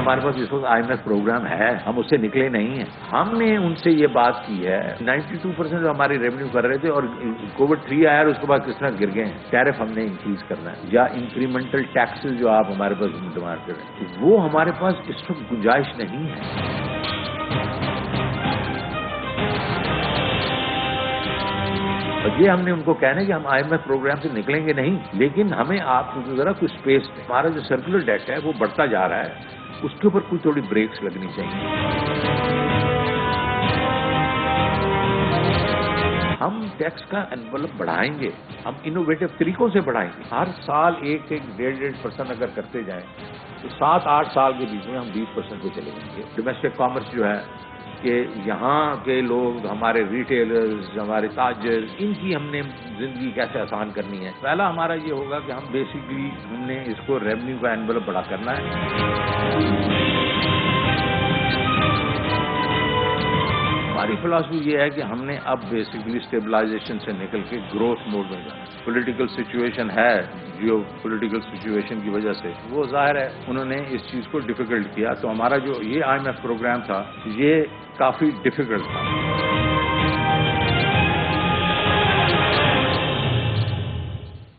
ہمارے پاس اس وقت IMF programme ہے، ہم اس سے نکلے نہیں ہیں. ہم نے ان سے یہ بات کی ہے 92% جو ہماری ریونیو کر رہے تھے اور کووڈ 3 آیا اور اس کے بعد کس طرح گر گئے ہیں. ٹیرف ہم نے انکریز کرنا ہے یا انکریمنٹل ٹیکسز جو آپ ہمارے پاس ڈیمانڈ کر رہے ہیں وہ ہمارے پاس اس وقت گنجائش نہیں ہے. یہ ہم نے ان کو کہنا ہے کہ ہم IMF پروگرام سے نکلیں گے نہیں، لیکن ہمیں آپ کو ذرا کوئی اسپیس دیں. ہمارا جو سرکولر ڈیٹ ہے وہ بڑھتا جا رہا ہے، اس کے اوپر کوئی تھوڑی بریکس لگنی چاہیے. ہم ٹیکس کا انویلپ بڑھائیں گے، ہم انوویٹو طریقوں سے بڑھائیں گے. ہر سال 1-1.5% اگر کرتے جائیں تو 7-8 سال کے بیچ میں ہم 20% پہ چلے جائیں گے. ڈومیسٹک کامرس جو ہے کہ یہاں کے لوگ، ہمارے ریٹیلرز، ہمارے تاجر، ان کی ہم نے زندگی کیسے آسان کرنی ہے. پہلا ہمارا یہ ہوگا کہ ہم بیسیکلی ہم نے اس کو ریونیو کا انویلپ بڑا کرنا ہے. ہماری فلاسفی یہ ہے کہ ہم نے اب بیسیکلی اسٹیبلائزیشن سے نکل کے گروتھ موڈ میں جانا. پولیٹیکل سچویشن ہے، جیو پولیٹیکل سچویشن کی وجہ سے وہ ظاہر ہے انہوں نے اس چیز کو ڈیفیکلٹ کیا. تو ہمارا جو یہ IMF پروگرام تھا یہ کافی ڈیفیکلٹ تھا.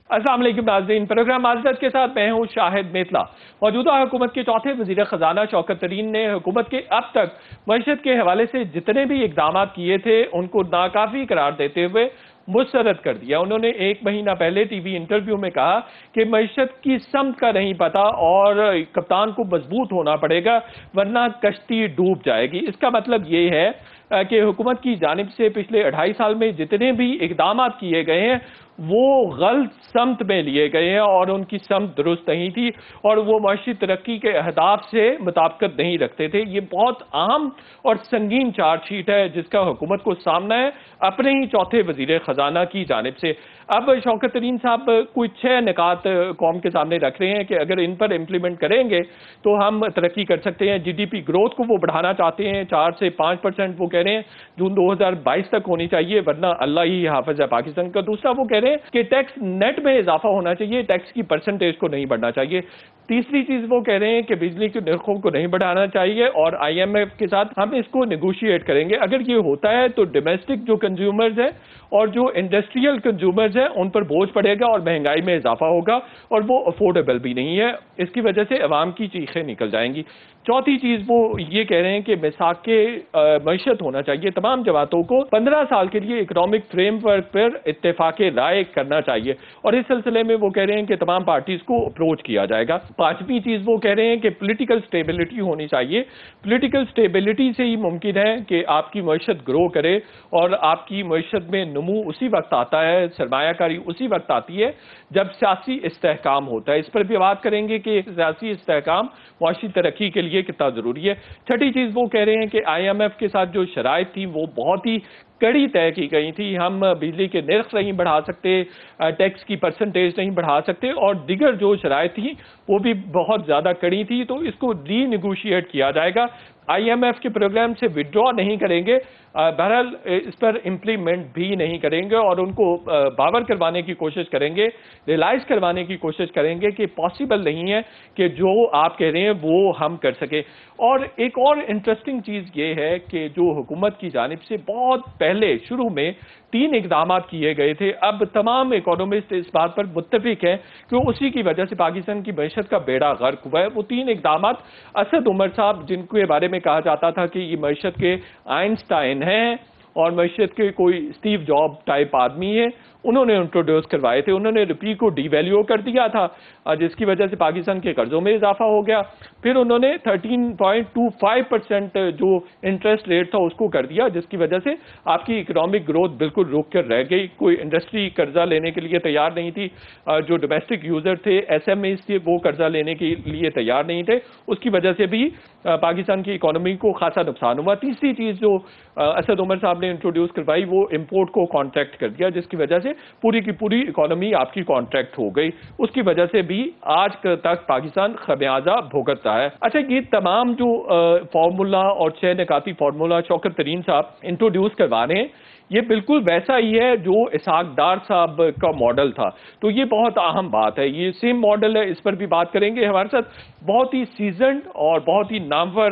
السلام علیکم ناظرین، پروگرام معذرت کے ساتھ میں ہوں شاہد میتلا. موجودہ حکومت کے چوتھے وزیر خزانہ شوکت ترین نے حکومت کے اب تک معیشت کے حوالے سے جتنے بھی اقدامات کیے تھے ان کو ناکافی قرار دیتے ہوئے مسترد کر دیا. انہوں نے 1 مہینہ پہلے ٹی وی انٹرویو میں کہا کہ معیشت کی سمت کا نہیں پتا اور کپتان کو مضبوط ہونا پڑے گا ورنہ کشتی ڈوب جائے گی. اس کا مطلب یہ ہے کہ حکومت کی جانب سے پچھلے 2.5 سال میں جتنے بھی اقدامات کیے گئے ہیں وہ غلط سمت میں لیے گئے ہیں اور ان کی سمت درست نہیں تھی اور وہ معاشی ترقی کے اہداف سے مطابقت نہیں رکھتے تھے. یہ بہت اہم اور سنگین چارج شیٹ ہے جس کا حکومت کو سامنا ہے اپنے ہی چوتھے وزیر خزانہ کی جانب سے. اب شوکت ترین صاحب کوئی 6 نکات قوم کے سامنے رکھ رہے ہیں کہ اگر ان پر امپلیمنٹ کریں گے تو ہم ترقی کر سکتے ہیں. GDP گروتھ کو وہ بڑھانا چاہتے ہیں 4 سے 5%، وہ کہہ رہے ہیں جون 2022 تک ہونی چاہیے ورنہ اللہ ہی حافظ ہے پاکستان کا. دوسرا وہ کہہ رہے ہیں کہ ٹیکس نیٹ میں اضافہ ہونا چاہیے، ٹیکس کی پرسنٹیج کو نہیں بڑھنا چاہیے. تیسری چیز وہ کہہ رہے ہیں کہ بجلی کے نرخوں کو نہیں بڑھانا چاہیے اور IMF کے ساتھ ہم اس کو نیگوشیٹ کریں گے. اگر یہ ہوتا ہے تو ڈومیسٹک جو کنزیومرز ہیں اور جو انڈسٹریل کنزیومرز ہیں ان پر بوجھ پڑے گا اور مہنگائی میں اضافہ ہوگا اور وہ افورڈیبل بھی نہیں ہے. اس کی وجہ سے عوام کی چیخیں نکل جائیں گی. چوتھی چیز وہ یہ کہہ رہے ہیں کہ میثاق معیشت ہونا چاہیے، تمام جماعتوں کو 15 سال کے لیے اکنامک فریم ورک پر اتفاق رائے کرنا چاہیے اور اس سلسلے میں وہ کہہ رہے ہیں کہ تمام پارٹیز کو اپروچ کیا جائے گا. 5ویں چیز وہ کہہ رہے ہیں کہ پولیٹیکل سٹیبلٹی ہونی چاہیے. پولیٹیکل سٹیبلٹی سے ہی ممکن ہے کہ آپ کی معیشت گرو کرے اور آپ کی معیشت میں نمو اسی وقت آتا ہے، سرمایہ کاری اسی وقت آتی ہے جب سیاسی استحکام ہوتا ہے. اس پر بھی بات کریں گے کہ سیاسی استحکام معاشی ترقی کے لیے کتنا ضروری ہے. چھٹی چیز وہ کہہ رہے ہیں کہ IMF کے ساتھ جو شرائط تھی وہ بہت ہی کڑی طے کی گئی تھی. ہم بجلی کے نرخ نہیں بڑھا سکتے، ٹیکس کی پرسنٹیج نہیں بڑھا سکتے اور دیگر جو شرائط تھیں وہ بھی بہت زیادہ کڑی تھی. تو اس کو ری نیگوشیٹ کیا جائے گا. IMF کے پروگرام سے وڈرا نہیں کریں گے، بہرحال اس پر امپلیمنٹ بھی نہیں کریں گے اور ان کو باور کروانے کی کوشش کریں گے، ریلائز کروانے کی کوشش کریں گے کہ پاسبل نہیں ہے کہ جو آپ کہہ رہے ہیں وہ ہم کر سکیں. اور ایک اور انٹرسٹنگ چیز یہ ہے کہ جو حکومت کی جانب سے بہت پہلے شروع میں 3 اقدامات کیے گئے تھے، اب تمام اکانومسٹ اس بات پر متفق ہیں کہ اسی کی وجہ سے پاکستان کی معیشت کا بیڑا غرق ہوا ہے. وہ 3 اقدامات اسد عمر صاحب، جن کے بارے میں کہا جاتا تھا کہ یہ معیشت کے آئنسٹائن ہیں اور معیشت کے کوئی اسٹیو جاب ٹائپ آدمی ہے، انہوں نے انٹروڈیوس کروائے تھے. انہوں نے روپی کو ڈی ویلیو کر دیا تھا جس کی وجہ سے پاکستان کے قرضوں میں اضافہ ہو گیا. پھر انہوں نے 13.25% جو انٹرسٹ ریٹ تھا اس کو کر دیا جس کی وجہ سے آپ کی اکنامک گروتھ بالکل رک کر رہ گئی. کوئی انڈسٹری قرضہ لینے کے لیے تیار نہیں تھی، جو ڈومیسٹک یوزر تھے SMEs تھے وہ قرضہ لینے کے لیے تیار نہیں تھے. اس کی وجہ سے بھی پاکستان کی اکانومی کو خاصا نقصان ہوا. تیسری چیز جو اسد عمر صاحب نے انٹروڈیوس کروائی وہ امپورٹ کو کانٹریکٹ کر دیا جس کی وجہ سے پوری کی پوری اکانومی آپ کی کانٹریکٹ ہو گئی. اس کی وجہ سے بھی آج تک پاکستان خمیازہ بھگتتا ہے. اچھا، یہ تمام جو فارمولا اور 6 نکاتی فارمولا شوکت ترین صاحب انٹروڈیوس کروا رہے ہیں یہ بالکل ویسا ہی ہے جو اسحاق ڈار صاحب کا ماڈل تھا. تو یہ بہت اہم بات ہے, یہ سیم ماڈل ہے, اس پر بھی بات کریں گے. ہمارے ساتھ بہت ہی سیزنڈ اور بہت ہی نامور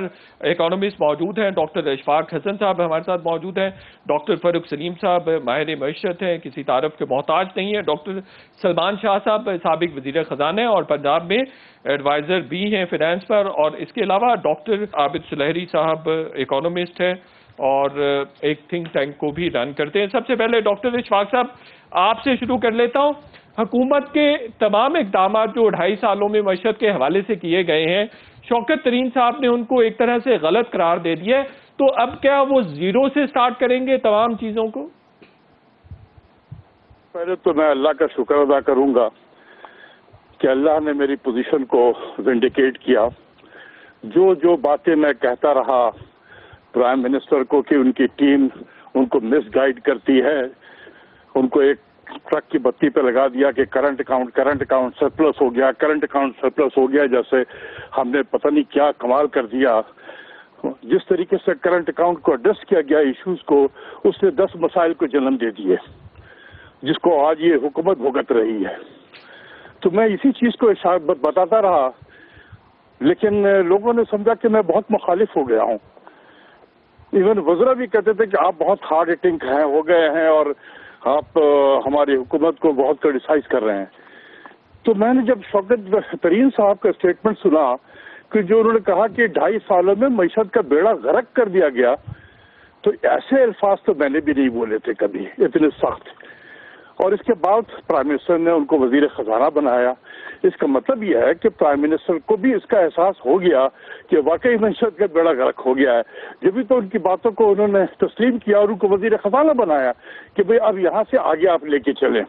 اکانومسٹ موجود ہیں. ڈاکٹر اشفاق حسن صاحب ہمارے ساتھ موجود ہیں. ڈاکٹر فاروق سلیم صاحب ماہر معیشت ہیں, کسی تعارف کے محتاج نہیں ہیں. ڈاکٹر سلمان شاہ صاحب سابق وزیر خزانہ اور پنجاب میں ایڈوائزر بھی ہیں فائنانس پر, اور اس کے علاوہ ڈاکٹر عابد سلیحری صاحب اکانومسٹ ہیں اور ایک تھنک ٹینک کو بھی رن کرتے ہیں. سب سے پہلے ڈاکٹر اشفاق صاحب آپ سے شروع کر لیتا ہوں. حکومت کے تمام اقدامات جو 2.5 سالوں میں معیشت کے حوالے سے کیے گئے ہیں, شوکت ترین صاحب نے ان کو ایک طرح سے غلط قرار دے دیا ہے, تو اب کیا وہ زیرو سے سٹارٹ کریں گے تمام چیزوں کو؟ پہلے تو میں اللہ کا شکر ادا کروں گا کہ اللہ نے میری پوزیشن کو ونڈیکیٹ کیا. جو باتیں میں کہتا رہا پرائم منسٹر کو کہ ان کی ٹیم ان کو مس گائیڈ کرتی ہے, ان کو ایک ٹرک کی بتی پہ لگا دیا کہ کرنٹ اکاؤنٹ سرپلس ہو گیا, کرنٹ اکاؤنٹ سرپلس ہو گیا, جیسے ہم نے پتہ نہیں کیا کمال کر دیا. جس طریقے سے کرنٹ اکاؤنٹ کو ایڈریس کیا گیا ایشوز کو, اس نے 10 مسائل کو جنم دے دیے جس کو آج یہ حکومت بھگت رہی ہے. تو میں اسی چیز کو بتاتا رہا, لیکن لوگوں نے سمجھا کہ میں بہت مخالف ہو گیا ہوں. ایون وزراء بھی کہتے تھے کہ آپ بہت ہارڈ ہٹنگ ہو گئے ہیں اور آپ ہماری حکومت کو بہت کرٹیسائز کر رہے ہیں. تو میں نے جب شوکت ترین صاحب کا اسٹیٹمنٹ سنا کہ جو انہوں نے کہا کہ 2.5 سالوں میں معیشت کا بیڑا غرق کر دیا گیا, تو ایسے الفاظ تو میں نے بھی نہیں بولے تھے کبھی اتنے سخت. اور اس کے بعد پرائم منسٹر نے ان کو وزیر خزانہ بنایا. اس کا مطلب یہ ہے کہ پرائم منسٹر کو بھی اس کا احساس ہو گیا کہ واقعی معیشت کا بیڑا غرق ہو گیا ہے. جبھی تو ان کی باتوں کو انہوں نے تسلیم کیا اور ان کو وزیر خزانہ بنایا کہ بھئی اب یہاں سے آگے آپ لے کے چلیں.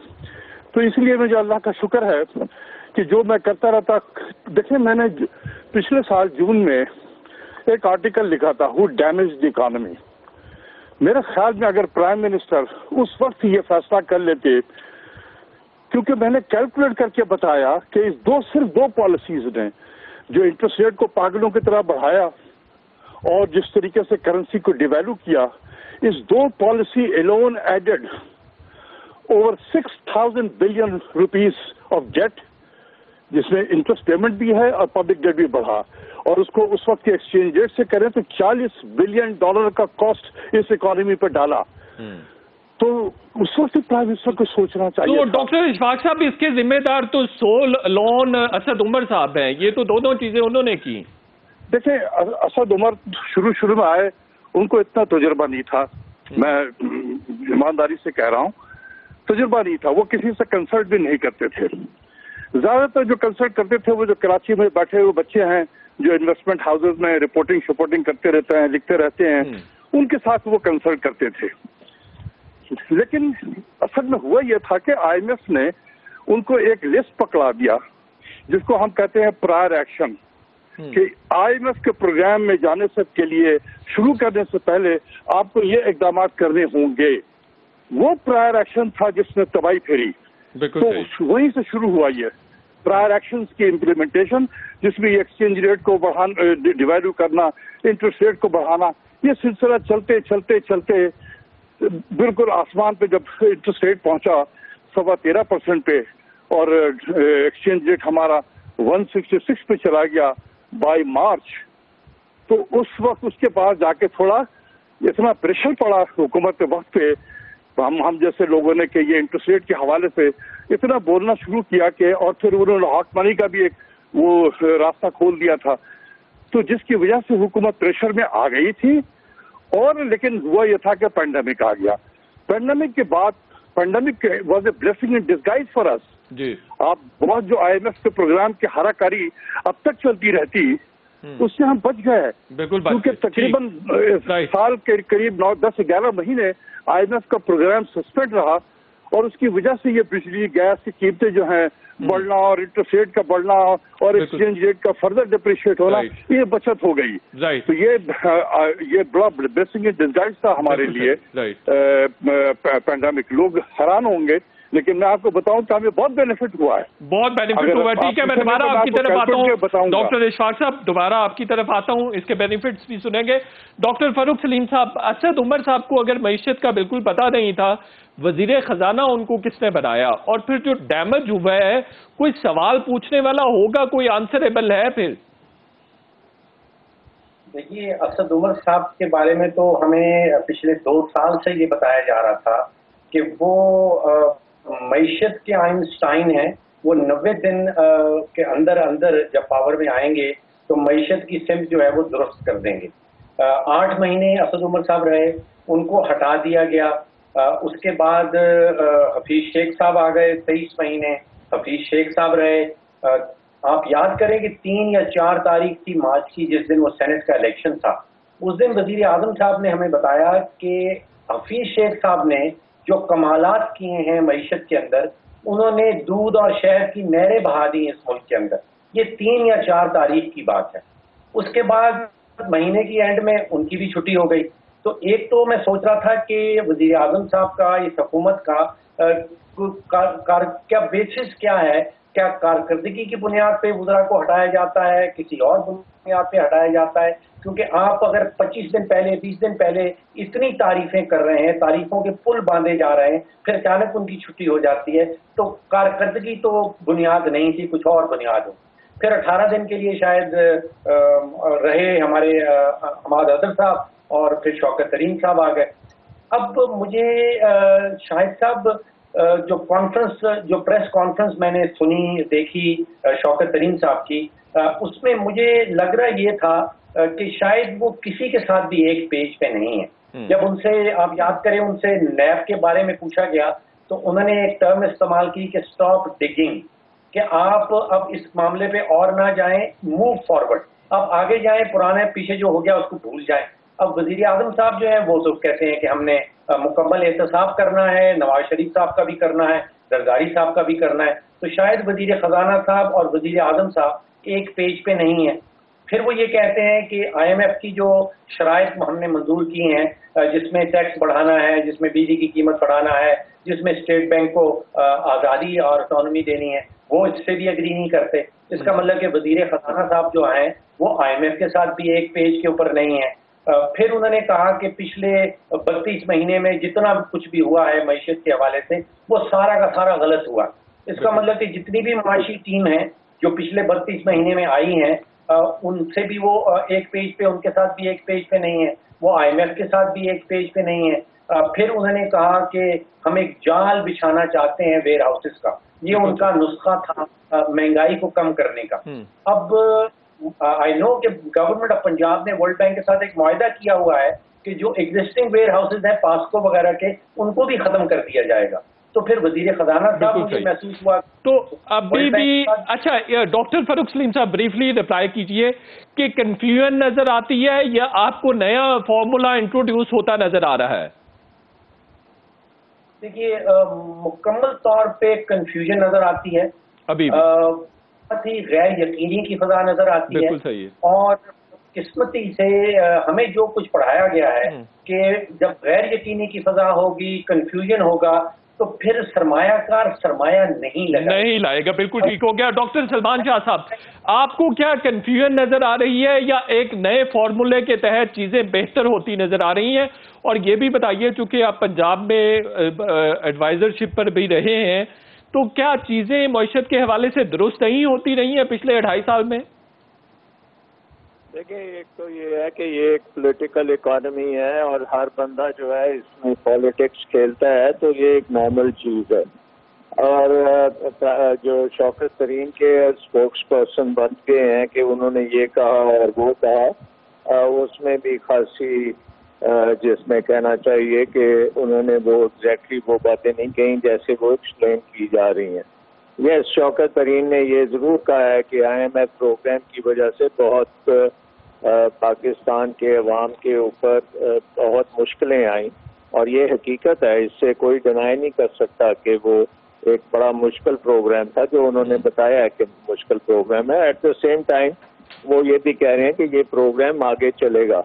تو اس لیے مجھے اللہ کا شکر ہے کہ جو میں کرتا رہتا. دیکھیں, میں نے پچھلے سال جون میں ایک آرٹیکل لکھا تھا, ہو ڈیمیج دی اکانومی. میرے خیال میں اگر پرائم منسٹر اس وقت یہ فیصلہ کر لیتے, کیونکہ میں نے کیلکولیٹ کر کے بتایا کہ صرف دو پالیسیز نے جو انٹرسٹ ریٹ کو پاگلوں کی طرح بڑھایا اور جس طریقے سے کرنسی کو ڈیویلو کیا, اس 2 policy alone added over 6,000 billion rupees of debt, جس میں انٹرسٹ پیمنٹ بھی ہے اور پبلک ڈیٹ بھی بڑھا. اور اس کو اس وقت کے ایکسچینج ریٹ سے کریں تو $40 بلین کا کاسٹ اس اکانومی پر ڈالا. تو اس وقت پرائم منسٹر کو سوچنا چاہیے. تو ڈاکٹر اشفاق صاحب اس کے ذمہ دار تو سول لون اسد عمر صاحب ہیں, یہ تو دونوں چیزیں انہوں نے کی. دیکھیں, اسد عمر شروع میں آئے, ان کو اتنا تجربہ نہیں تھا, میں ایمانداری سے کہہ رہا ہوں, تجربہ نہیں تھا. وہ کسی سے کنسلٹ بھی نہیں کرتے تھے. زیادہ تر جو کنسلٹ کرتے تھے وہ جو کراچی میں بیٹھے ہوئے بچے ہیں جو انویسٹمنٹ ہاؤسز میں رپورٹنگ کرتے رہتے ہیں, لکھتے رہتے ہیں, ان کے ساتھ وہ کنسلٹ کرتے تھے. لیکن اصل میں ہوا یہ تھا کہ آئی ایم ایف نے ان کو ایک لسٹ پکڑا دیا جس کو ہم کہتے ہیں پرائر ایکشن, کہ آئی ایم ایف کے پروگرام میں جانے سے کے لیے شروع کرنے سے پہلے آپ کو یہ اقدامات کرنے ہوں گے. وہ پرائر ایکشن تھا جس نے تباہی پھیری. تو وہیں سے شروع ہوا یہ پرائر ایکشنز کی امپلیمنٹیشن, جس میں ایکسچینج ریٹ کو بڑھانا, ڈیویلو کرنا, انٹرسٹ ریٹ کو بڑھانا. یہ سلسلہ چلتے بالکل آسمان پہ جب انٹرسٹ ریٹ پہنچا 13.25% پہ اور ایکسچینج ریٹ ہمارا 166 پہ چلا گیا بائی مارچ, تو اس وقت اس کے پاس جا کے تھوڑا اتنا پریشر پڑا حکومت کے وقت پہ, ہم جیسے لوگوں نے کہ یہ انٹرسٹ ریٹ کے حوالے سے اتنا بولنا شروع کیا کہ, اور پھر انہوں نے ہاٹ منی کا بھی ایک وہ راستہ کھول دیا تھا, تو جس کی وجہ سے حکومت پریشر میں آ گئی تھی. اور لیکن ہوا یہ تھا کہ پینڈیمک آ گیا. پینڈیمک کے بعد pandemic was a blessing in disguise for us. جی, آپ بہت جو آئی ایم ایف کے پروگرام کی ہرا کاری اب تک چلتی رہتی, اس سے ہم بچ گئے. بالکل, کیونکہ تقریباً سال کے قریب 10-11 مہینے آئی ایم ایف کا پروگرام سسپینڈ رہا, اور اس کی وجہ سے یہ بجلی گیس کی قیمتیں جو ہیں بڑھنا اور انٹرسٹ ریٹ کا بڑھنا اور ایکسچینج ریٹ کا فردر ڈپریشیٹ ہونا, یہ بچت ہو گئی. تو یہ بڑا بلیسنگ ان ڈسگائز تھا ہمارے لیے پینڈیمک. لوگ حیران ہوں گے لیکن میں آپ کو بتاؤں کہ ہمیں بہت بینیفٹ ہوا ہے. بہت بینیفٹ ہوا. ٹھیک ہے, میں دوبارہ آپ کی طرف آتا ہوں. ڈاکٹر اشفاق صاحب, دوبارہ آپ کی طرف آتا ہوں, اس کے بینیفٹس بھی سنیں گے. ڈاکٹر فاروق سلیم صاحب, اسد عمر صاحب کو اگر معیشت کا بالکل پتہ نہیں تھا, وزیر خزانہ ان کو کس نے بنایا, اور پھر جو ڈیمیج ہوا ہے, کوئی سوال پوچھنے والا ہوگا, کوئی آنسریبل ہے پھر؟ دیکھیے, اسد عمر صاحب کے بارے میں تو ہمیں پچھلے 2 سال سے یہ بتایا جا رہا تھا کہ وہ معیشت کے آئنسٹائن ہیں. وہ 90 دن کے اندر جب پاور میں آئیں گے تو معیشت کی سمت جو ہے وہ درست کر دیں گے. 8 مہینے اسد عمر صاحب رہے, ان کو ہٹا دیا گیا. اس کے بعد حفیظ شیخ صاحب آ گئے, 23 مہینے حفیظ شیخ صاحب رہے. آپ یاد کریں کہ 3 یا 4 تاریخ تھی مارچ کی, جس دن وہ سینٹ کا الیکشن تھا. اس دن وزیر اعظم صاحب نے ہمیں بتایا کہ حفیظ شیخ صاحب نے جو کمالات کیے ہیں معیشت کے اندر, انہوں نے دودھ اور شہد کی نہریں بہا دی اس ملک کے اندر. یہ 3 یا 4 تاریخ کی بات ہے. اس کے بعد مہینے کی اینڈ میں ان کی بھی چھٹی ہو گئی. تو ایک تو میں سوچ رہا تھا کہ وزیر اعظم صاحب کا, اس حکومت کا کیا بیسس کیا ہے, کیا کارکردگی کی بنیاد پہ وزراء کو ہٹایا جاتا ہے, کسی اور بنیاد پہ ہٹایا جاتا ہے؟ کیونکہ آپ اگر 25 دن پہلے 20 دن پہلے اتنی تعریفیں کر رہے ہیں, تعریفوں کے پل باندھے جا رہے ہیں, پھر اچانک ان کی چھٹی ہو جاتی ہے, تو کارکردگی تو بنیاد نہیں تھی, کچھ اور بنیاد ہو. پھر 18 دن کے لیے شاید رہے ہمارے حماد حیدر صاحب, اور پھر شوکت ترین صاحب آ گئے. اب مجھے شاہد صاحب جو پریس کانفرنس میں نے سنی دیکھی شوکت ترین صاحب کی, اس میں مجھے لگ رہا یہ تھا کہ شاید وہ کسی کے ساتھ بھی ایک پیج پہ نہیں ہے. جب ان سے, آپ یاد کریں, ان سے نیب کے بارے میں پوچھا گیا تو انہوں نے ایک ٹرم استعمال کی کہ اسٹاپ ڈگنگ, کہ آپ اب اس معاملے پہ اور نہ جائیں, موو فارورڈ, آپ آگے جائیں, پرانے پیچھے جو ہو گیا اس کو بھول جائیں. اب وزیر اعظم صاحب جو ہیں وہ تو کہتے ہیں کہ ہم نے مکمل احتساب کرنا ہے, نواز شریف صاحب کا بھی کرنا ہے, زرداری صاحب کا بھی کرنا ہے. تو شاید وزیر خزانہ صاحب اور وزیر اعظم صاحب ایک پیج پہ نہیں ہیں. پھر وہ یہ کہتے ہیں کہ IMF کی جو شرائط ہم نے منظور کی ہیں, جس میں ٹیکس بڑھانا ہے, جس میں بجلی کی قیمت بڑھانا ہے, جس میں اسٹیٹ بینک کو آزادی اور اٹانومی دینی ہے, وہ اس سے بھی اگری نہیں کرتے. اس کا مطلب کہ وزیر خزانہ صاحب جو ہیں وہ IMF کے ساتھ بھی ایک پیج کے اوپر نہیں ہیں. پھر انہوں نے کہا کہ پچھلے 32 مہینے میں جتنا کچھ بھی ہوا ہے معیشت کے حوالے سے, وہ سارا کا سارا غلط ہوا. اس کا مطلب کہ جتنی بھی معاشی ٹیم ہے جو پچھلے 32 مہینے میں آئی ہیں, ان سے بھی وہ ایک پیج پہ, ان کے ساتھ بھی ایک پیج پہ نہیں ہے, وہ IMF کے ساتھ بھی ایک پیج پہ نہیں ہے. پھر انہوں نے کہا کہ ہم ایک جال بچھانا چاہتے ہیں ویئر ہاؤسز کا, یہ ان کا نسخہ تھا مہنگائی کو کم کرنے کا. اب آئی نو کہ گورنمنٹ آف پنجاب نے ورلڈ بینک کے ساتھ ایک معاہدہ کیا ہوا ہے کہ جو ایگزسٹنگ ویئر ہاؤسز ہیں پاسکو وغیرہ کے, ان کو بھی ختم کر دیا جائے گا. تو پھر وزیر خزانہ صاحب مجھے محسوس ہوا تو ابھی بھی. اچھا ڈاکٹر فاروق سلیم صاحب بریفلی رپلائی کیجئے کہ کنفیوژن نظر آتی ہے یا آپ کو نیا فارمولا انٹروڈیوس ہوتا نظر آ رہا ہے؟ دیکھیے, مکمل طور پہ کنفیوژن نظر آتی ہے, ابھی بہت ہی غیر یقینی کی فضا نظر آتی ہے. اور قسمتی سے ہمیں جو کچھ پڑھایا گیا ہے کہ جب غیر یقینی کی فضا ہوگی, کنفیوژن ہوگا, تو پھر سرمایہ کار سرمایہ نہیں لائے گا. بالکل ٹھیک ہو گیا. ڈاکٹر سلمان شاہ صاحب, آپ کو کیا کنفیوژن نظر آ رہی ہے یا ایک نئے فارمولے کے تحت چیزیں بہتر ہوتی نظر آ رہی ہیں؟ اور یہ بھی بتائیے, چونکہ آپ پنجاب میں ایڈوائزرشپ پر بھی رہے ہیں, تو کیا چیزیں معیشت کے حوالے سے درست نہیں ہوتی رہی ہیں پچھلے 2.5 سال میں؟ دیکھیں, ایک تو یہ ہے کہ یہ ایک پولیٹیکل اکانومی ہے اور ہر بندہ جو ہے اس میں پالیٹکس کھیلتا ہے, تو یہ ایک نارمل چیز ہے. اور جو شوکت ترین کے اسپوکس پرسن بن گئے ہیں کہ انہوں نے یہ کہا اور وہ کہا, اس میں بھی خاصی جس میں کہنا چاہیے کہ انہوں نے وہ ایگزیکٹلی وہ باتیں نہیں کہیں جیسے وہ ایکسپلین کی جا رہی ہیں. یس, شوکت ترین نے یہ ضرور کہا ہے کہ IMF پروگرام کی وجہ سے بہت پاکستان کے عوام کے اوپر بہت مشکلیں آئیں, اور یہ حقیقت ہے, اس سے کوئی ڈینائی نہیں کر سکتا کہ وہ ایک بڑا مشکل پروگرام تھا جو انہوں نے بتایا ہے کہ مشکل پروگرام ہے. ایٹ دا سیم ٹائم وہ یہ بھی کہہ رہے ہیں کہ یہ پروگرام آگے چلے گا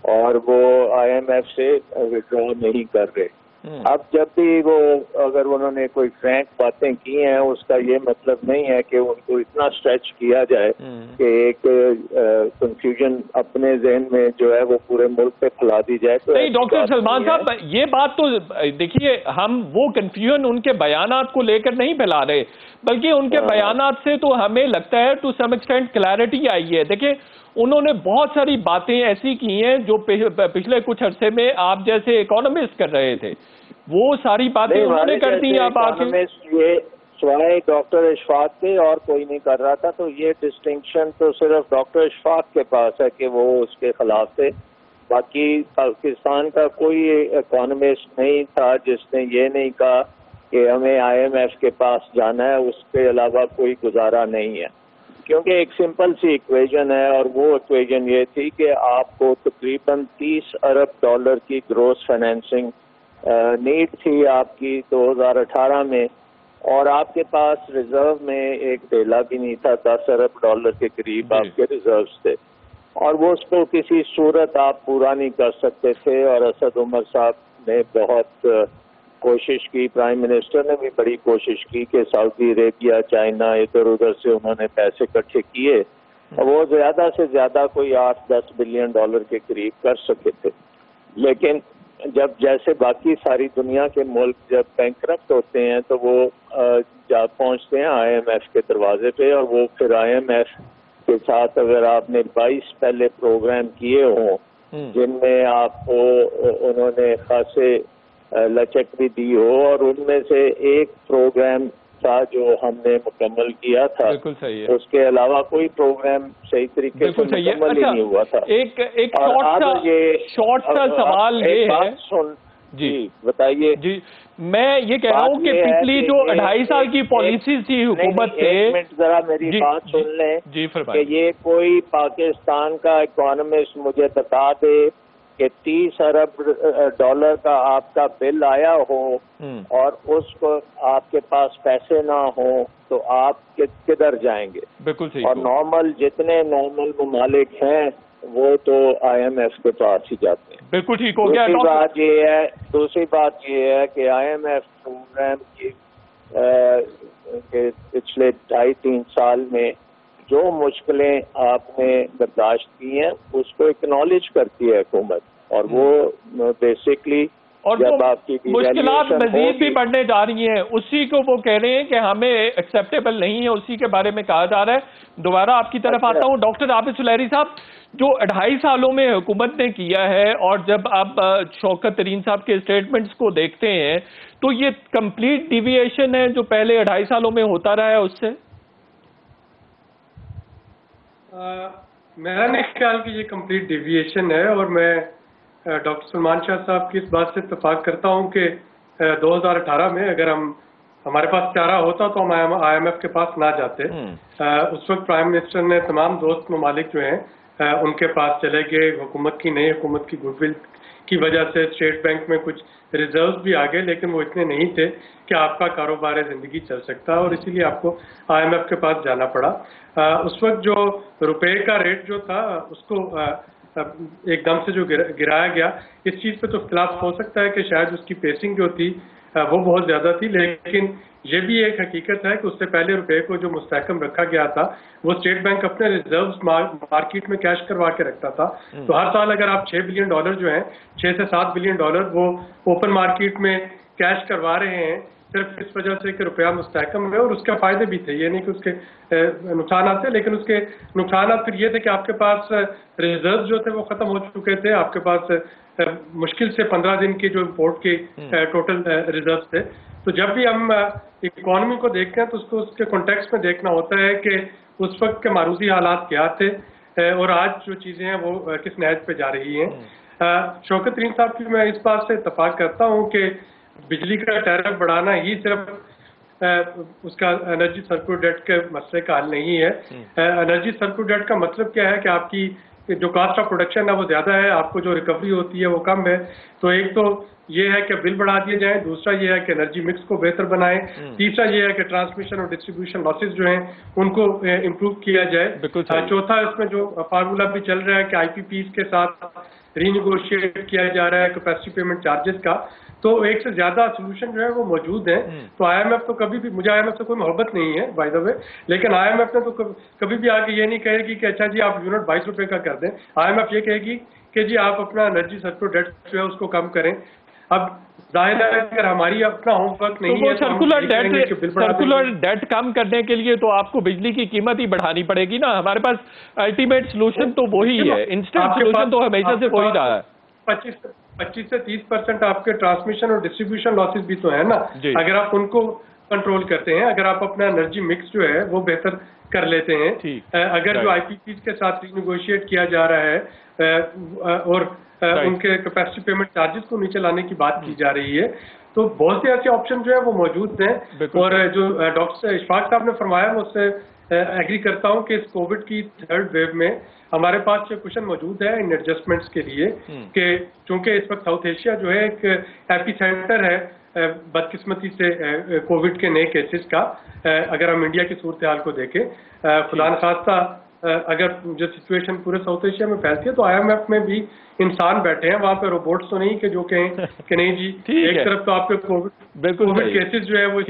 اور وہ IMF سے وڈرا نہیں کر رہے. اب جب بھی وہ اگر انہوں نے کوئی فرینک باتیں کی ہیں اس کا یہ مطلب نہیں ہے کہ ان کو اتنا اسٹریچ کیا جائے کہ ایک کنفیوژن اپنے ذہن میں جو ہے وہ پورے ملک پہ پھیلا دی جائے. تو نہیں ڈاکٹر سلمان صاحب یہ بات تو دیکھیے ہم وہ کنفیوژن ان کے بیانات کو لے کر نہیں پھیلا رہے بلکہ ان کے بیانات سے تو ہمیں لگتا ہے ٹو سم ایکسٹینٹ کلیئرٹی آئی ہے. دیکھیں انہوں نے بہت ساری باتیں ایسی کی ہیں جو پچھلے کچھ عرصے میں آپ جیسے اکانومسٹ کر رہے تھے وہ ساری باتیں انہوں نے کر دی. آپ یہ سوائے ڈاکٹر اشفاق کے اور کوئی نہیں کر رہا تھا, تو یہ ڈسٹنکشن تو صرف ڈاکٹر اشفاق کے پاس ہے کہ وہ اس کے خلاف تھے. باقی پاکستان کا کوئی اکانومسٹ نہیں تھا جس نے یہ نہیں کہا کہ ہمیں IMF کے پاس جانا ہے, اس کے علاوہ کوئی گزارا نہیں ہے. کیونکہ ایک سمپل سی ایکویژن ہے اور وہ ایکویژن یہ تھی کہ آپ کو تقریباً $30 ارب کی گروس فائنینسنگ نیڈ تھی آپ کی 2018 میں, اور آپ کے پاس ریزرو میں ایک ڈیلا بھی نہیں تھا. $10 ارب کے قریب آپ کے ریزروز تھے اور وہ اس کو کسی صورت آپ پورا نہیں کر سکتے تھے. اور اسد عمر صاحب نے بہت کوشش کی, پرائم منسٹر نے بھی بڑی کوشش کی کہ سعودی عربیہ چائنا ادھر ادھر سے انہوں نے پیسے اکٹھے کیے اور وہ زیادہ سے زیادہ کوئی $8-10 بلین کے قریب کر سکے تھے. لیکن جب جیسے باقی ساری دنیا کے ملک جب بینکرپٹ ہوتے ہیں تو وہ جا پہنچتے ہیں IMF کے دروازے پہ, اور وہ پھر IMF کے ساتھ اگر آپ نے 22 پہلے پروگرام کیے ہوں جن میں آپ کو انہوں نے خاصے لچک بھی دی ہو, اور ان میں سے ایک پروگرام تھا جو ہم نے مکمل کیا تھا, اس کے علاوہ کوئی پروگرام صحیح طریقے سے مکمل ہی نہیں ہوا تھا. ایک شارٹ سا سوال یہ ہے, جی بتائیے. جی میں یہ کہہ رہا ہوں کہ پچھلی جو 2.5 سال کی پالیسیز تھی حکومت سے, ایک منٹ ذرا میری بات سن لیں کہ یہ کوئی پاکستان کا اکانومسٹ مجھے بتا دے کہ $30 ارب کا آپ کا بل آیا ہو اور اس کو آپ کے پاس پیسے نہ ہوں تو آپ کدھر جائیں گے؟ بالکل صحیح. اور نارمل جتنے نارمل ممالک ہیں وہ تو IMF کے پاس ہی جاتے ہیں. بالکل ٹھیک ہو گیا. دوسری بات یہ ہے کہ IMF پروگرام کی پچھلے 2.5-3 سال میں جو مشکلیں آپ نے برداشت کی ہیں اس کو اکنالج کرتی ہے حکومت, اور وہ بیسکلی اور جب آپ کی مشکلات مزید بھی بڑھنے جا رہی ہیں اسی کو وہ کہہ رہے ہیں کہ ہمیں ایکسیپٹیبل نہیں ہے, اسی کے بارے میں کہا جا رہا ہے. دوبارہ آپ کی طرف آتا ہوں ڈاکٹر عابد سلیری صاحب, جو 2.5 سالوں میں حکومت نے کیا ہے اور جب آپ شوکت ترین صاحب کے اسٹیٹمنٹس کو دیکھتے ہیں تو یہ کمپلیٹ ڈیویشن ہے جو پہلے 2.5 سالوں میں ہوتا رہا ہے اس سے؟ میرا نہیں خیال کہ یہ کمپلیٹ ڈیویشن ہے, اور میں ڈاکٹر سلمان شاہ صاحب کی اس بات سے اتفاق کرتا ہوں کہ 2018 میں اگر ہمارے پاس چارہ ہوتا تو ہم IMF کے پاس نہ جاتے. اس وقت پرائم منسٹر نے تمام دوست ممالک جو ہیں ان کے پاس چلے گئے. حکومت کی نئی حکومت کی گڈ ول کی وجہ سے اسٹیٹ بینک میں کچھ ریزروز بھی آ گئے, لیکن وہ اتنے نہیں تھے کہ آپ کا کاروبار زندگی چل سکتا, اور اسی لیے آپ کو IMF کے پاس جانا پڑا. اس وقت جو روپے کا ریٹ جو تھا اس کو ایک دم سے جو گرایا گیا, اس چیز پہ تو اختلاف ہو سکتا ہے کہ شاید اس کی پیسنگ جو تھی وہ بہت زیادہ تھی, لیکن یہ بھی ایک حقیقت ہے کہ اس سے پہلے روپے کو جو مستحکم رکھا گیا تھا وہ اسٹیٹ بینک اپنے ریزروز مارکیٹ میں کیش کروا کے رکھتا تھا. تو ہر سال اگر آپ $6 بلین جو ہیں, $6 سے $7 بلین وہ اوپن مارکیٹ میں کیش کروا رہے ہیں صرف اس وجہ سے کہ روپیہ مستحکم ہے, اور اس کے فائدے بھی تھے, یہ نہیں کہ اس کے نقصانات تھے, لیکن اس کے نقصانات پھر یہ تھے کہ آپ کے پاس ریزرو جو تھے وہ ختم ہو چکے تھے, آپ کے پاس مشکل سے 15 دن کی جو امپورٹ کی ٹوٹل ریزرو تھے. تو جب بھی ہم اکانومی کو دیکھتے ہیں تو اس کو اس کے کانٹیکسٹ میں دیکھنا ہوتا ہے کہ اس وقت کے معروضی حالات کیا تھے اور آج جو چیزیں ہیں وہ کس نہج پہ جا رہی ہیں. شوکت ترین صاحب کی میں اس بات سے اتفاق کرتا ہوں کہ بجلی کا ٹیرف بڑھانا ہی صرف اس کا انرجی سرکل ڈیٹ کے مسئلے کا حل نہیں ہے. انرجی سرکل ڈیٹ کا مطلب کیا ہے کہ آپ کی جو کاسٹ آف پروڈکشن ہے وہ زیادہ ہے, آپ کو جو ریکوری ہوتی ہے وہ کم ہے. تو ایک تو یہ ہے کہ بل بڑھا دیے جائیں, دوسرا یہ ہے کہ انرجی مکس کو بہتر بنائیں, تیسرا یہ ہے کہ ٹرانسمیشن اور ڈسٹریبیوشن لاسز جو ہیں ان کو امپروو کیا جائے. چوتھا اس میں جو فارمولا بھی چل رہا ہے کہ آئی پی پیز کے ساتھ ری نیگوشیٹ کیا جا رہا ہے کیپیسٹی پیمنٹ چارجز کا, تو ایک سے زیادہ سولوشن جو ہے وہ موجود ہیں. تو IMF تو کبھی بھی, مجھے IMF سے کوئی محبت نہیں ہے بائی دا وے, لیکن IMF نے تو کبھی بھی آ کے یہ نہیں کہے گی کہ اچھا جی آپ یونٹ 22 روپے کا کر دیں. IMF یہ کہے گی کہ جی آپ اپنا انرجی سیکٹر ڈیٹ جو ہے اس کو کم کریں. اب ظاہر ہے اگر ہماری اپنا ہوم ورک نہیں ہے تو سرکولر ڈیٹ کم کرنے کے لیے تو آپ کو بجلی کی قیمت ہی بڑھانی پڑے گی نا. ہمارے پاس الٹیمیٹ سولوشن تو وہی ہے, انسٹنٹ سولوشن تو ہمیشہ سے وہی رہا ہے. 25 سے 30% آپ کے ٹرانسمیشن اور ڈسٹریبیوشن لاسز بھی تو ہیں نا. اگر آپ ان کو کنٹرول کرتے ہیں, اگر آپ اپنا انرجی مکس جو ہے وہ بہتر کر لیتے ہیں, اگر جو IPPs کے ساتھ ریگوشیٹ کیا جا رہا ہے اور ان کے کیپیسٹی پیمنٹ چارجز کو نیچے لانے کی بات کی جا رہی ہے, تو بہت سے ایسے آپشن جو ہے وہ موجود ہیں. اور جو ڈاکٹر اشفاق صاحب نے فرمایا میں اس سے ایگری کرتا ہوں کہ اس کووڈ کی تھرڈ ویو میں ہمارے پاس یہ کوشن موجود ہے ان ایڈجسٹمنٹس کے لیے کہ چونکہ اس وقت ساؤتھ ایشیا جو ہے ایک ایپی سینٹر ہے بدقسمتی سے کووڈ کے نئے کیسز کا. اگر ہم انڈیا کی صورتحال کو دیکھیں, خدا نخواستہ اگر جو سچویشن پورے ساؤتھ ایشیا میں پھیلتی ہے تو IMF میں بھی انسان بیٹھے ہیں وہاں پہ, روبوٹس تو نہیں کہ جو کہیں کہ نہیں جی ایک طرف تو آپ کے کووڈ کیسز جو ہے وہ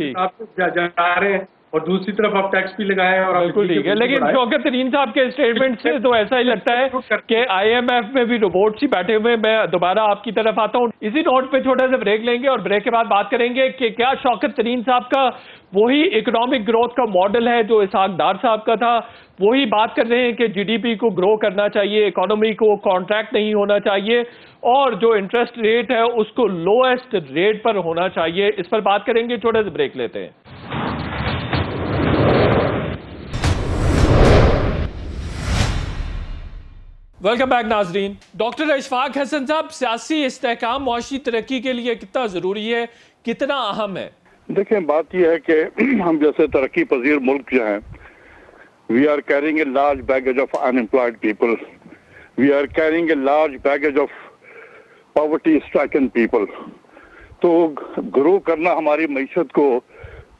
جا رہے ہیں اور دوسری طرف آپ ٹیکس بھی لگائے ہیں. اور بالکل ٹھیک ہے, لیکن شوکت ترین صاحب کے اسٹیٹمنٹ سے تو ایسا ہی لگتا ہے کہ IMF میں بھی روبوٹس ہی بیٹھے ہوئے. میں دوبارہ آپ کی طرف آتا ہوں. اسی نوٹ پہ چھوٹا سا بریک لیں گے اور بریک کے بعد بات کریں گے کہ کیا شوکت ترین صاحب کا وہی اکنامک گروتھ کا ماڈل ہے جو اسحاق ڈار صاحب کا تھا. وہی بات کر رہے ہیں کہ GDP کو گرو کرنا چاہیے, اکانومی کو کانٹریکٹ نہیں ہونا چاہیے, اور جو انٹرسٹ ریٹ ہے اس کو لوئسٹ ریٹ پر ہونا چاہیے. اس پر بات کریں گے, چھوٹا سا بریک لیتے ہیں. ویلکم بیک ناظرین. ڈاکٹر اشفاق حسن صاحب, سیاسی استحکام معاشی ترقی کے لیے کتنا ضروری ہے, کتنا اہم ہے؟ دیکھیں بات یہ ہے کہ ہم جیسے ترقی پذیر ملک جو ہیں, we are carrying a large baggage of unemployed people, we are carrying a large baggage of poverty stricken people. تو گرو کرنا ہماری معیشت کو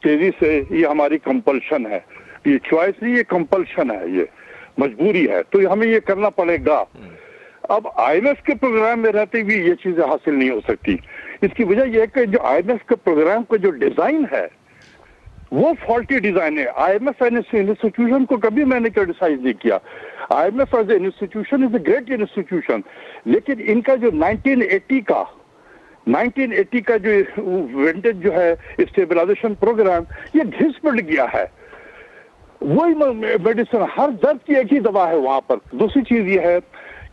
تیزی سے, یہ ہماری کمپلشن ہے, یہ چوائس نہیں, یہ کمپلشن ہے, یہ مجبوری ہے, تو ہمیں یہ کرنا پڑے گا. اب IMF کے پروگرام میں رہتے ہوئے یہ چیزیں حاصل نہیں ہو سکتی. اس کی وجہ یہ ہے کہ جو IMF کے پروگرام کا جو ڈیزائن ہے وہ فالٹی ڈیزائن ہے. IMF انسٹیٹیوشن کو کبھی میں نے کرٹیسائز نہیں کیا. IMF as a institution is a great institution, لیکن ان کا جو 1980 کا جو ونٹیج جو ہے اسٹیبلائزیشن پروگرام, یہ گھس پڑ گیا ہے. وہی میڈیسن, ہر درد کی ایک ہی دوا ہے وہاں پر. دوسری چیز یہ ہے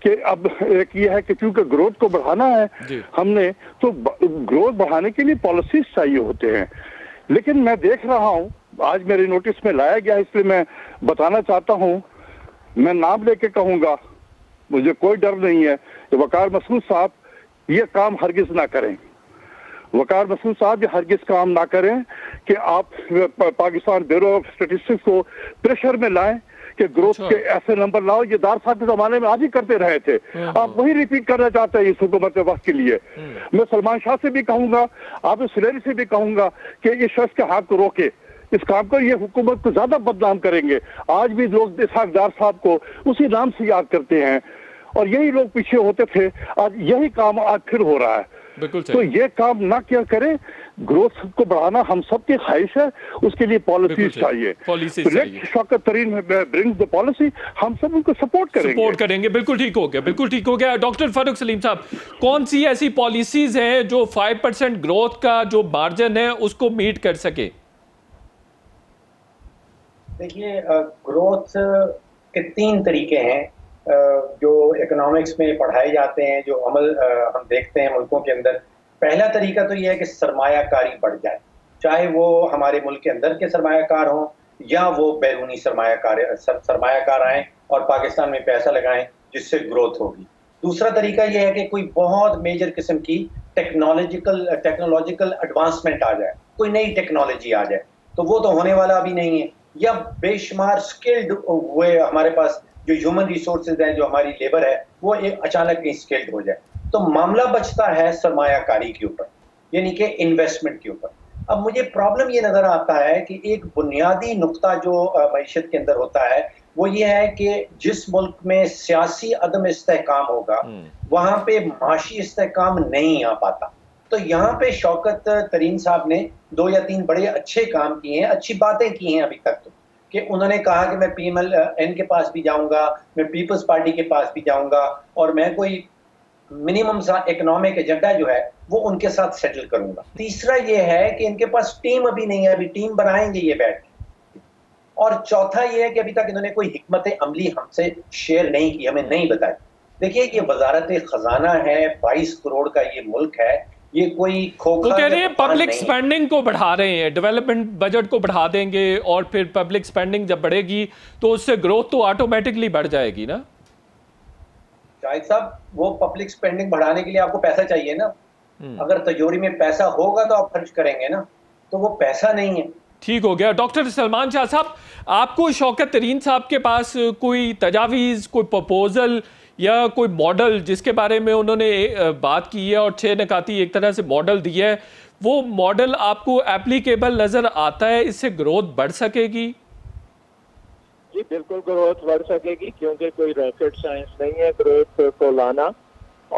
کہ اب ایک یہ ہے کہ چونکہ گروتھ کو بڑھانا ہے ہم نے, تو گروتھ بڑھانے کے لیے پالیسیز چاہیے ہوتے ہیں. لیکن میں دیکھ رہا ہوں, آج میرے نوٹس میں لایا گیا, اس لیے میں بتانا چاہتا ہوں, میں نام لے کے کہوں گا, مجھے کوئی ڈر نہیں ہے کہ وقار مسعود صاحب یہ کام ہرگز نہ کریں. وقار مسعود صاحب یہ ہرگز کام نہ کریں کہ آپ پاکستان بیورو آف اسٹیٹسٹکس کو پریشر میں لائیں کہ گروتھ کے ایسے نمبر لاؤ. یہ دار صاحب کے زمانے میں آج ہی کرتے رہے تھے, آپ وہی ریپیٹ کرنا چاہتے ہیں اس حکومت وقت کے لیے. میں سلمان شاہ سے بھی کہوں گا, آپ سلیری سے بھی کہوں گا کہ اس شخص کے ہاتھ کو روکے اس کام کو, یہ حکومت کو زیادہ بدنام کریں گے. آج بھی لوگ اسحاق ڈار صاحب کو اسی نام سے یاد کرتے ہیں, اور یہی لوگ پیچھے ہوتے تھے, آج یہی کام آج پھر ہو رہا ہے. تو یہ کام نہ کیا کریں. گروتھ کو بڑھانا ہم سب کی خواہش ہے, اس کے لیے پالیسیز چاہیے. شوکت ترین برنگ دی پالیسی, ہم سب ان کو سپورٹ کریں گے. بالکل ٹھیک ہو گیا, بالکل ٹھیک ہو گیا. ڈاکٹر فاروق سلیم صاحب, کون سی ایسی پالیسیز ہیں جو 5% گروتھ کا جو مارجن ہے اس کو میٹ کر سکے؟ دیکھیے, گروتھ کے 3 طریقے ہیں جو اکنامکس میں پڑھائے جاتے ہیں, جو عمل ہم دیکھتے ہیں ملکوں کے اندر. پہلا طریقہ تو یہ ہے کہ سرمایہ کاری بڑھ جائے, چاہے وہ ہمارے ملک کے اندر کے سرمایہ کار ہوں یا وہ بیرونی سرمایہ کار آئیں اور پاکستان میں پیسہ لگائیں, جس سے گروتھ ہوگی. دوسرا طریقہ یہ ہے کہ کوئی بہت میجر قسم کی ٹیکنالوجیکل ایڈوانسمنٹ آ جائے, کوئی نئی ٹیکنالوجی آ جائے, تو وہ تو ہونے والا ابھی نہیں ہے. یا بے شمار سکلڈ ہوئے ہمارے پاس جو ہیومن ریسورسز ہیں, جو ہماری لیبر ہے, وہ اچانک کہیں سکلڈ ہو جائے. تو معاملہ بچتا ہے سرمایہ کاری کے اوپر, یعنی کہ انویسٹمنٹ کے اوپر. اب مجھے پرابلم یہ نظر آتا ہے کہ ایک بنیادی نقطہ جو معیشت کے اندر ہوتا ہے وہ یہ ہے کہ جس ملک میں سیاسی عدم استحکام ہوگا وہاں پہ معاشی استحکام نہیں آ پاتا. تو یہاں پہ شوکت ترین صاحب نے 2 یا 3 بڑے اچھے کام کیے ہیں، اچھی باتیں کی ہیں ابھی تک تو، کہ انہوں نے کہا کہ میں پی ایم ایل این کے پاس بھی جاؤں گا، میں پیپلز پارٹی کے پاس بھی جاؤں گا، اور میں کوئی منیمم سا اکنامک ایجنڈا جو ہے وہ ان کے ساتھ سیٹل کروں گا۔ تیسرا یہ ہے کہ ان کے پاس ٹیم ابھی نہیں ہے، ابھی ٹیم بنائیں گے یہ بیٹھ کے۔ اور چوتھا یہ ہے کہ ابھی تک انہوں نے کوئی حکمت عملی ہم سے شیئر نہیں کی، ہمیں نہیں بتائی۔ دیکھیے یہ وزارت خزانہ ہے، 22 کروڑ کا یہ ملک ہے، یہ کوئی وہ کہہ رہے ہیں پبلک سپینڈنگ کو بڑھا رہے ہیں، ڈیولپمنٹ بجٹ کو بڑھا دیں گے، اور پھر پبلک سپینڈنگ جب بڑھے گی تو اس سے گروتھ تو آٹومیٹکلی بڑھ جائے گی نا۔ شاہد صاحب وہ پبلک سپینڈنگ بڑھانے کے لیے آپ کو پیسہ چاہیے نا، اگر تجوری میں پیسہ ہوگا تو آپ خرچ کریں گے نا، تو وہ پیسہ نہیں ہے۔ ٹھیک ہو گیا۔ ڈاکٹر سلمان شاہ صاحب، آپ کو شوکت ترین صاحب کے پاس کوئی تجاویز، کوئی پروپوزل یا کوئی ماڈل جس کے بارے میں انہوں نے بات کی ہے اور 6 نکاتی ایک طرح سے ماڈل دیا ہے، وہ ماڈل آپ کو اپلیکیبل نظر آتا ہے؟ اس سے گروتھ بڑھ سکے گی؟ جی بالکل گروتھ بڑھ سکے گی، کیونکہ کوئی راکٹ سائنس نہیں ہے گروتھ کو لانا،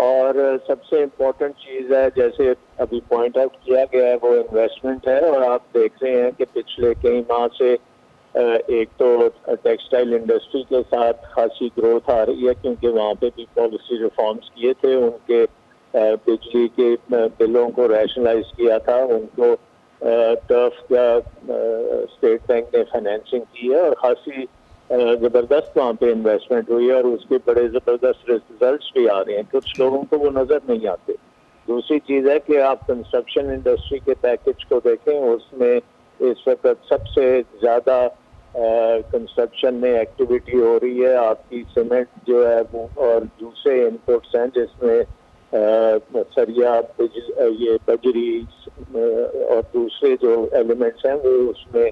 اور سب سے امپورٹنٹ چیز ہے جیسے ابھی پوائنٹ آؤٹ کیا گیا ہے وہ انویسٹمنٹ ہے۔ اور آپ دیکھ رہے ہیں کہ پچھلے کئی ماہ سے ایک تو ٹیکسٹائل انڈسٹری کے ساتھ خاصی گروتھ آ رہی ہے، کیونکہ وہاں پہ بھی پالیسی ریفارمز کیے تھے، ان کے بجلی کے بلوں کو ریشنلائز کیا تھا، ان کو ٹرف کا اسٹیٹ بینک نے فائنینسنگ کی ہے، اور خاصی زبردست وہاں پہ انویسٹمنٹ ہوئی ہے، اور اس کے بڑے زبردست ریزلٹس بھی آ رہے ہیں، کچھ لوگوں کو وہ نظر نہیں آتے۔ دوسری چیز ہے کہ آپ کنسٹرکشن انڈسٹری کے پیکج کو دیکھیں، اس میں اس وقت سب سے زیادہ کنسٹرکشن میں ایکٹیویٹی ہو رہی ہے، آپ کی سیمنٹ جو ہے وہ اور دوسرے انپوٹس ہیں جس میں سریا، یہ بجری اور دوسرے جو ایلیمنٹس ہیں وہ اس میں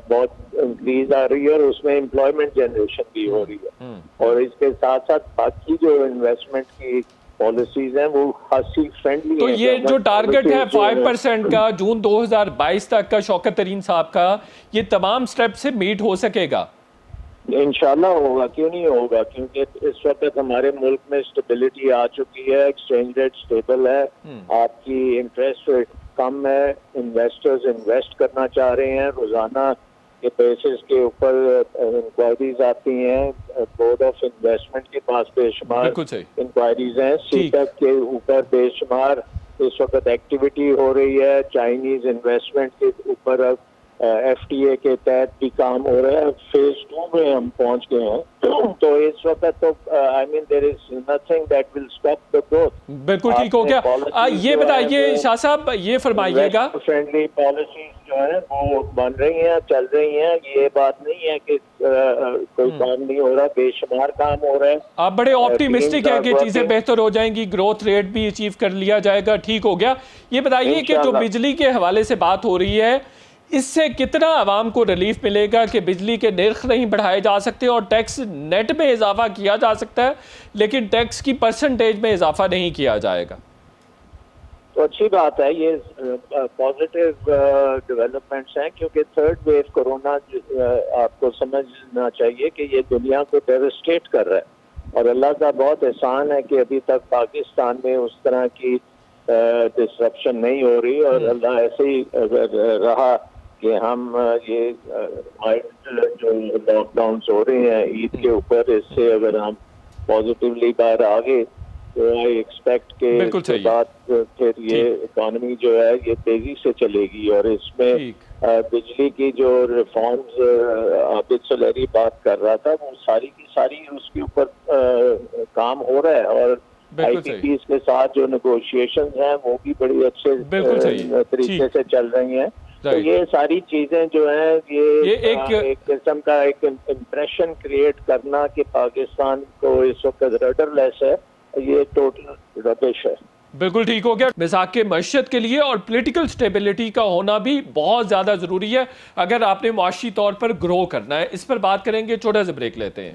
بہت انکریز آ رہی ہے، اور اس میں امپلائمنٹ جنریشن بھی ہو رہی ہے، اور اس کے ساتھ ساتھ باقی جو انویسٹمنٹ کی پالیسیز ہیں وہ خاصی فرینڈلی ہیں۔ تو یہ جو ٹارگٹ ہے 5% کا جون 2022 تک کا شوکت ترین صاحب کا، یہ تمام سٹیپ سے میٹ ہو سکے گا؟ انشاءاللہ ہوگا، کیوں نہیں ہوگا، کیونکہ اس وقت ہمارے ملک میں اسٹیبلٹی آ چکی ہے، ایکسچینج ریٹ اسٹیبل ہے، آپ کی انٹرسٹ ریٹ کم ہے، انویسٹرز انویسٹ کرنا چاہ رہے ہیں، روزانہ کے بیسس کے اوپر انکوائریز آتی ہیں، بورڈ آف انویسٹمنٹ کے پاس بے شمار انکوائریز ہیں، سیٹیک کے اوپر بے شمار اس وقت ایکٹیویٹی ہو رہی ہے، چائنیز انویسٹمنٹ کے اوپر ایف ٹی اے کے تحت بھی کام ہو رہا ہے، فیز 2 میں ہم پہنچ گئے ہیں، تو اس وقت تو I mean there is nothing that will stop the growth. بالکل ٹھیک ہو گیا۔ یہ بتائیے شاہ صاحب، یہ فرمائیے گا، فرینڈلی پالیسیز جو ہیں وہ بن رہی ہیں، چل رہی ہیں، یہ بات نہیں ہے کہ کوئی کام نہیں ہو رہا، بے شمار کام ہو رہا ہے۔ آپ بڑے آپٹیمسٹک ہیں کہ چیزیں بہتر ہو جائیں گی، گروتھ ریٹ بھی اچیو کر لیا جائے گا، ٹھیک ہو گیا۔ یہ بتائیے کہ جو بجلی کے حوالے سے بات ہو رہی ہے، اس سے کتنا عوام کو ریلیف ملے گا کہ بجلی کے نرخ نہیں بڑھائے جا سکتے اور ٹیکس نیٹ میں اضافہ کیا جا سکتا ہے لیکن ٹیکس کی پرسنٹیج میں اضافہ نہیں کیا جائے گا؟ تو اچھی بات ہے، یہ پازیٹیو ڈیولپمنٹس ہیں، کیونکہ تھرڈ ویو کورونا آپ کو سمجھنا چاہیے کہ یہ دنیا کو ڈیوسٹیٹ کر رہا ہے، اور اللہ کا بہت احسان ہے کہ ابھی تک پاکستان میں اس طرح کی ڈسرپشن نہیں ہو رہی، اور اللہ ایسے ہی رہا کہ ہم یہ جو لاک ڈاؤنس ہو رہے ہیں عید کے اوپر، اس سے اگر ہم پازیٹیولی باہر آگے تو آئی ایکسپیکٹ کہ اس کے بعد پھر یہ اکانومی جو ہے یہ تیزی سے چلے گی، اور اس میں بجلی کی جو ریفارمز عابد سلیری بات کر رہا تھا وہ ساری کی ساری اس کے اوپر کام ہو رہا ہے، اور آئی پی پیز کے ساتھ جو نیگوشیشنز ہیں وہ بھی بڑی اچھے طریقے سے چل رہی ہیں۔ تو یہ ساری چیزیں جو ہیں یہ ایک قسم کا ایک امپریشن کریٹ کرنا کہ پاکستان کو اس وقت رڈر لیس ہے، یہ ٹوٹل ربش ہے۔ بالکل ٹھیک ہو گیا۔ مزاق معیشت کے لیے اور پولیٹیکل سٹیبلٹی کا ہونا بھی بہت زیادہ ضروری ہے اگر آپ نے معاشی طور پر گرو کرنا ہے۔ اس پر بات کریں گے، چھوٹا سا بریک لیتے ہیں۔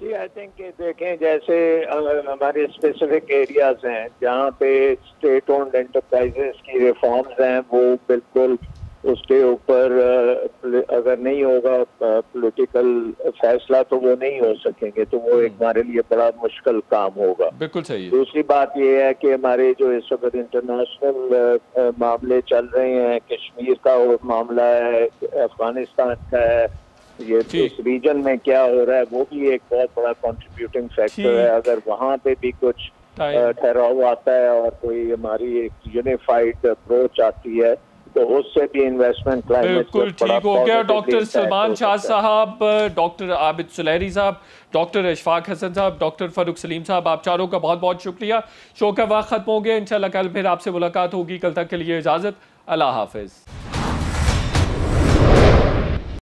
جی آئی تھنک کہ دیکھیں جیسے ہمارے اسپیسیفک ایریاز ہیں جہاں پہ اسٹیٹ اونڈ انٹرپرائزز کی ریفارمز ہیں وہ بالکل اس کے اوپر اگر نہیں ہوگا پولیٹیکل فیصلہ تو وہ نہیں ہو سکیں گے، تو وہ ایک ہمارے لیے بڑا مشکل کام ہوگا. بالکل صحیح. دوسری بات یہ ہے کہ ہمارے جو اس وقت انٹرنیشنل معاملے چل رہے ہیں، کشمیر کا معاملہ ہے، افغانستان کا ہے، یہ اس ریجن میں کیا ہو رہا ہے وہ بھی ایک بہت بڑا کنٹریبیوٹنگ فیکٹر ہے. اگر وہاں پہ بھی کچھ ٹھہراؤ آتا ہے اور کوئی ہماری ایک یونیفائڈ اپروچ آتی ہے تو اس سے بھی انویسٹمنٹ کلائمیٹ بالکل ٹھیک ہو گیا. ڈاکٹر سلمان شاہ صاحب، ڈاکٹر عابد سلیری صاحب، ڈاکٹر اشفاق حسن صاحب، ڈاکٹر فاروق سلیم صاحب، آپ چاروں کا بہت بہت شکریہ. شو کا وقت ختم ہو گیا. انشاءاللہ کل پھر آپ سے ملاقات ہوگی. کل تک کے لیے اجازت. اللہ حافظ.